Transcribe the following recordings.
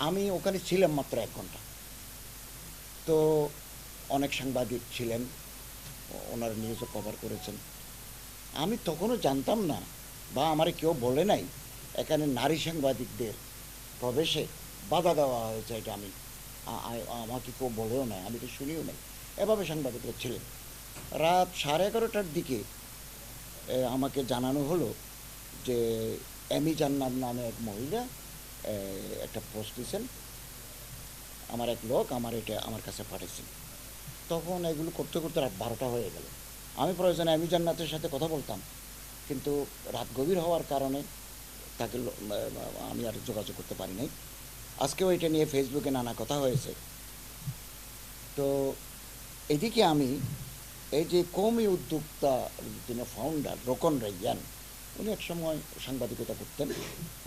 আমি ওখানে ছিলাম মাত্র ১ ঘন্টা। তো অনেক সাংবাদিক ছিলেন, ওনারা নিউজও কভার করেছেন। আমি তখনও জানতাম না বা আমারে কেউ বলে নাই এখানে নারী সাংবাদিকদের প্রবেশে বাধা দেওয়া হয়েছে। এটা আমি আমাকে কেউ বলেও নাই, আমি তো শুনিও নাই। এভাবে সাংবাদিকরা ছিলেন। রাত 11:30টার দিকে আমাকে জানানো হলো যে এমি জান্নাত নামে এক মহিলা একটা পোস্ট দিয়েছেন, আমার এক লোক আমার কাছে পাঠিয়েছেন। তখন এগুলো করতে করতে রাত 12টা হয়ে গেল। আমি প্রয়োজনে এমি জান্নাতের সাথে কথা বলতাম, কিন্তু রাত গভীর হওয়ার কারণে তাকে আমি আর যোগাযোগ করতে পারি নাই। আজকেও এটা নিয়ে ফেসবুকে নানা কথা হয়েছে। তো এদিকে আমি এই যে কওমি উদ্যোক্তা যিনি ফাউন্ডার রোকন রাইয়ান, উনি একসময় সাংবাদিকতা করতেন,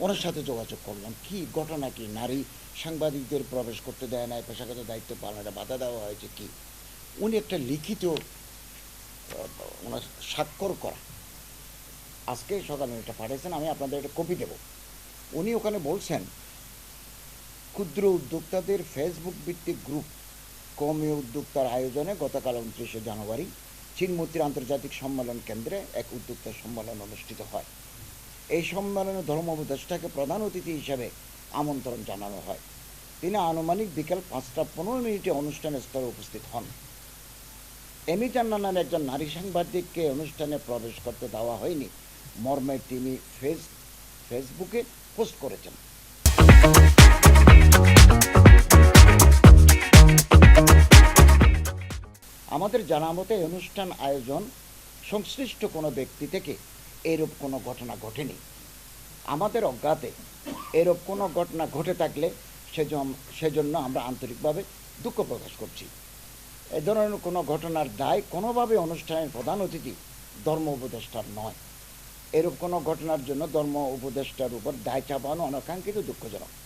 ওনার সাথে যোগাযোগ করলাম। কি ঘটনা, কি নারী সাংবাদিকদের প্রবেশ করতে দেয় না, পেশাগত দায়িত্ব পালনে বাধা দেওয়া হয়েছে কি? উনি একটা লিখিত ওনার স্বাক্ষর করা আজকে সকালে এটা পাঠিয়েছেন, আমি আপনাদের একটা কপি দেব। উনি ওখানে বলছেন, ক্ষুদ্র উদ্যোক্তাদের ফেসবুক ভিত্তিক গ্রুপ কওমি উদ্যোক্তার আয়োজনে গতকাল 29শে জানুয়ারি চিনমতির আন্তর্জাতিক সম্মেলন কেন্দ্রে এক উদ্যোক্তা সম্মেলন অনুষ্ঠিত হয়। এই সম্মেলনে ধর্ম উপদেষ্টাকে প্রধান অতিথি হিসেবে আমন্ত্রণ জানানো হয়। তিনি আনুমানিক বিকেল 5টা 15 অনুষ্ঠান স্থলে উপস্থিত হন। এমি জান্নাত নামে একজন নারী সাংবাদিককে অনুষ্ঠানে প্রবেশ করতে দেওয়া হয়নি মর্মে তিনি ফেসবুকে পোস্ট করেছেন। আমাদের জানা মতে অনুষ্ঠান আয়োজন সংশ্লিষ্ট কোনো ব্যক্তি থেকে এরূপ কোনো ঘটনা ঘটেনি। আমাদের অজ্ঞাতে এরূপ কোনো ঘটনা ঘটে থাকলে সেজন্য আমরা আন্তরিকভাবে দুঃখ প্রকাশ করছি। এ ধরনের কোনো ঘটনার দায় কোনোভাবে অনুষ্ঠানের প্রধান অতিথি ধর্ম উপদেষ্টার নয়। এরূপ কোনো ঘটনার জন্য ধর্ম উপদেষ্টার উপর দায় চাপানো অনাকাঙ্ক্ষিত, দুঃখজনক।